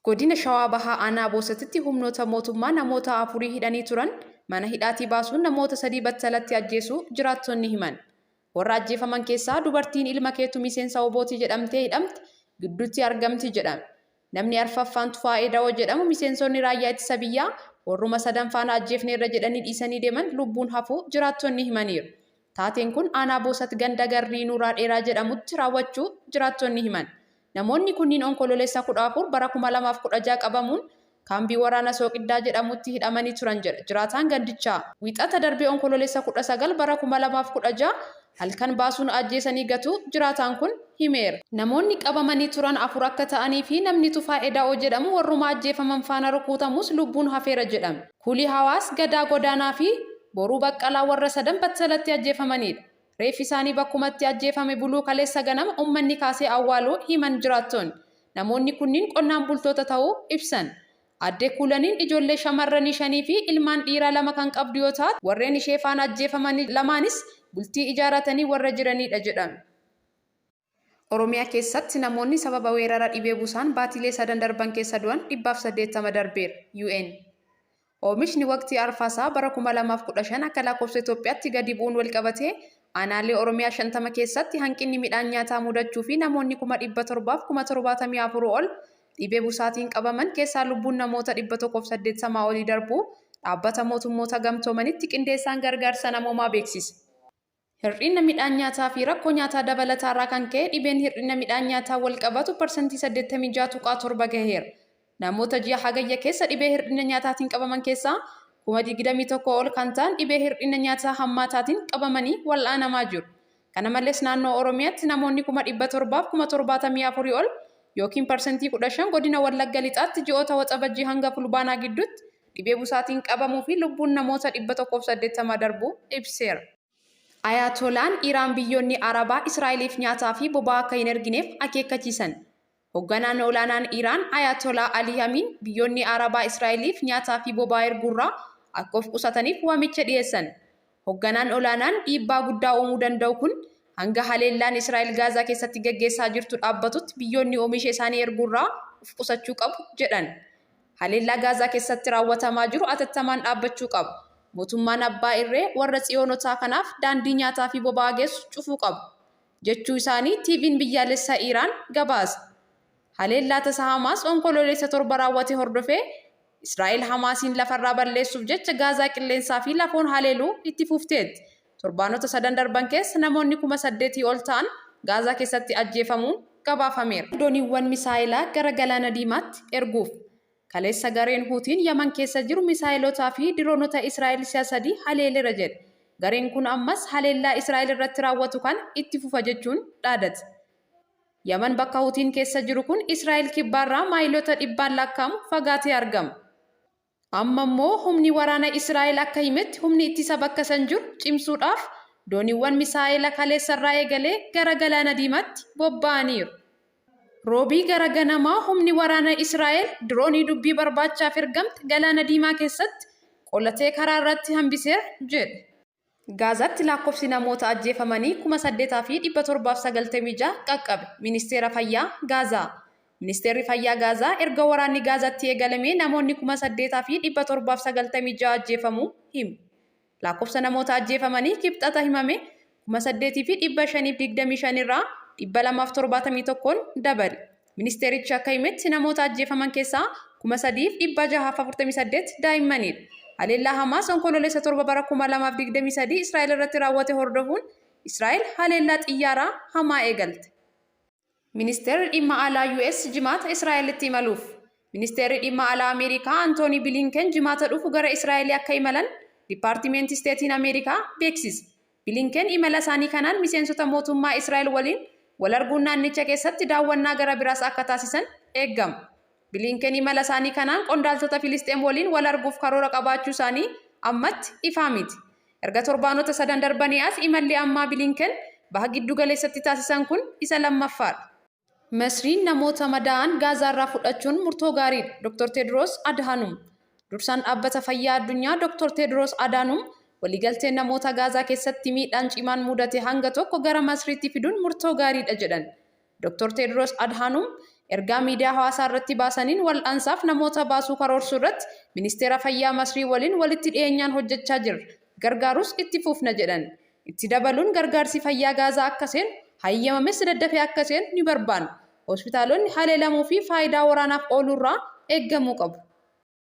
Godina Shawaa Bahaa Aanaa Boosatitti humnoota mootummaa namoota afurii hidhanii turan mana hidhaatii baasuun namoota 3 battalatti ajjeesuu jiraattonni himan. Warra ajjeefaman keessaa dubartiin ilma keetu miseensa obootii jedhamtee hidhamte gidduutti argamti jedhama. Namni arfaffaan Tufaa'ee Dawoo jedhamu miseensonni raayyaa ittisa biyyaa warruma sadanfaan ajjeefneerra jedhanii dhiisanii deeman lubbuun hafuu jiraattonni himaniiru. Taateen kun Aanaa Boosat ganda Garrii Nuuraa Dheeraa jedhamutti raawwachuu jiraattonni himan. Namoonni kunniin onkololeessa 14 bara 2016 qabamuun kaambii waraana Sooqiddaa jedhamutti hidhamanii turan jedha jiraataan gandichaa. Wiixata darbee onkololeessa 19 bara 2016 halkan baasuun ajjeesanii gatuu jiraataan kun himeera. Namoonni qabamanii turan 4 akka ta'anii fi namni Tufaa'ee Dawoo jedhamu warruma ajjeefaman faana rukutamus lubbuun hafeera jedhama. Kulii Hawaas, Gadaa Godaanaa fi Boruu Baqqalaa warra 3 battalatti ajjeefamanidha. Reeffi isaanii bakkumatti ajjeefame buluu kaleessa ganama uummanni kaasee awwaaluu himan jiraattoonni. Namoonni kunniin qonnaan bultoota ta'uu ibsan. Addee Kuulaniin ijoollee shamarranii 5 fi ilmaan dhiiraa 2 kan qabdu yoo taatu warreen ishee faana ajjeefamanii lamaanis bultii ijaaratanii warra jiranidha jedhame. Oromiyaa keessatti namoonni sababa weerara dhibee busaan baatilee 3 darban keessa du'an 180 darbeera. UN. Oomishni waqtii arfaasaa bara 2015 akka lakkoofsa Itoophiyaatti gadi bu'uun wal qabatee aanaalee Oromiyaa 50 keessatti hanqinni midhaan nyaataa mudachuu fi namoonni 774 ol dhibee busaatiin qabaman keessaa lubbuun namoota 180 olii darbuu dhaabbata mootummoota gamtoomanitti qindeessaan gargaarsa namoomaa beeksise. Hir'ina midhaan nyaataa fi rakkoo nyaataa dabalataarraa kan ka'e dhibeen hir'ina midhaan nyaataa wal qabatu parsantii 86.7 gaheera. Namoota ji'a hagayya keessa dhibee hir'ina nyaataatiin qabaman keessaa 21,000 ol kan ta'an dhibee hir'ina nyaataa hammaataatiin qabamanii wal'aanamaa jiru. Kana malees naannoo Oromiyaatti namoonni 774 ol yookiin parsantii 15 godina Wallagga Lixaatti ji'oota waxabajjii hanga fulbaanaa gidduutti dhibee busaatiin qabamuu fi lubbuun namoota 180 darbuu ibseera. Ayatolaan Iraan biyyoonni Arabaa Israa'eliif nyaataa fi boba'aa akka hin ergineef akeekkachiisan. Hoogganaan olaanaan Iraan Ayatolaa Ali Hamiin biyyoonni Arabaa Israa'eliif nyaataa fi boba'aa erguurraa akka of qusataniif waamicha dhiyeessan. Hoogganaan olaanaan dhiibbaa guddaa uumuu danda'u kun hanga haleellaan Israa'el Gaazaa keessatti gaggeessaa jirtu dhaabbatutti biyyoonni oomisha isaanii erguurraa of qusachuu qabu jedhan. Haleellaa Gaazaa keessatti raawwatamaa jiru atattamaan dhaabbachuu qabu. Mootummaan abbaa irree warra Tsiyoonotaa kanaaf daandii nyaataa fi boba'aa geessu cufuu qabu jechuu isaanii TV'n biyyaalessaa Iraan gabaasa. Haleellaa tasaa Hamaas onkololeessa 7 raawwate hordofee Israa'el Hamaasiin lafarraa balleessuuf jecha Gaazaa qilleensaa fi lafoon haleeluu itti fufteetti. Torbaanota 3 darban keessa namoonni 8,000 ol ta'an Gaazaa keessatti ajjeefamuun gabaafameera. Dooniiwwan misaayilaa gara Galaana Diimaatti erguuf. Kaleessa gareen Huutiin Yaman keessa jiru misaayilotaa fi diroonota Israa'el 3 haleeleera jedhe. Gareen kun ammas haleellaa Israa'el irratti raawwatu kan itti fufa jechuun dhaadate. Yaman bakka Huutiin keessa jiru kun Israa'el kibbaarraa maayilota 100 lakkaa'amu fagaatee argama. Amma immoo humni waraana Israa'el akka himetti humni ittisa bakka san jiru cimsuudhaaf dooniiwwan misaayila kaleessarraa eegalee gara Galaana Diimaatti bobba'aniiru. Roobii gara ganamaa humni waraana Israa'el diroonii dubbii barbaachaaf ergamte Galaana Diimaa keessatti qolatee karaa irratti hambiseera jedhe. Gaazaatti lakkoofsi namoota ajjeefamanii 8,796 qaqqabe. Ministeera Fayyaa Gaazaa. Ministeerri Fayyaa Gaazaa erga waraanni Gaazaatti eegalamee namoonni 8,796 ajjeefamuu hime. Lakkoofsa namoota ajjeefamanii kibxata himame 8,525 irraa 271 dabale. Ministeerichi akka himetti namoota ajjeefaman keessaa 3,648 daa'immanidha. Haleellaa Hamaas onkololeessa 7 bara 2023 Israa'el irratti raawwate hordofuun Israa'el haleellaa xiyyaaraa hamaa eegalte. Ministeerri dhimma alaa US jimaata Israa'elitti imaluuf. Ministeerri dhimma alaa Ameerikaa Antoonii Bilinken jimaata dhufu gara Israa'el akka imalan Dipaartimentii Steetiin Ameerikaa beeksise. Bilinken imala isaanii kanaan miseensota mootummaa Israa'el waliin wal arguun naannicha keessatti daawwannaa gara biraas akka taasisan eegama. Bilinken imala isaanii kanaan qondaaltota Filisxeem waliin wal arguuf karoora qabaachuu isaanii ammatti ifaa miti. Erga torbaanota 3 darbanii as imalli ammaa Bilinken baha giddu galeessatti taasisan kun isa lammaffaadha. Masriin namoota madaa'an Gaazaarraa fudhachuun murtoo gaariidha. Dr. Tedros Adhanom. Dursaan dhaabbata fayyaa addunyaa Dr. Tedros Adhanom waliigalteen namoota Gaazaa keessatti miidhaan cimaan mudate hanga tokko gara Masriitti fiduun murtoo gaariidha jedhan. Dr. Tedros Adhanom Ergaa miidiyaa hawaasaa irratti baasaniin wal'aansaaf namoota baasuu karoorsuu irratti ministeera fayyaa Masrii waliin walitti dhiyeenyaan hojjechaa jirra. Gargaarus itti fufna jedhan. Itti dabaluun gargaarsi fayyaa Gaazaa akka seenu hayyamames daddafee akka seenu ni barbaanna. Hospitaalonni haleelamuu fi faayidaa waraanaaf oolurraa eeggamuu qabu.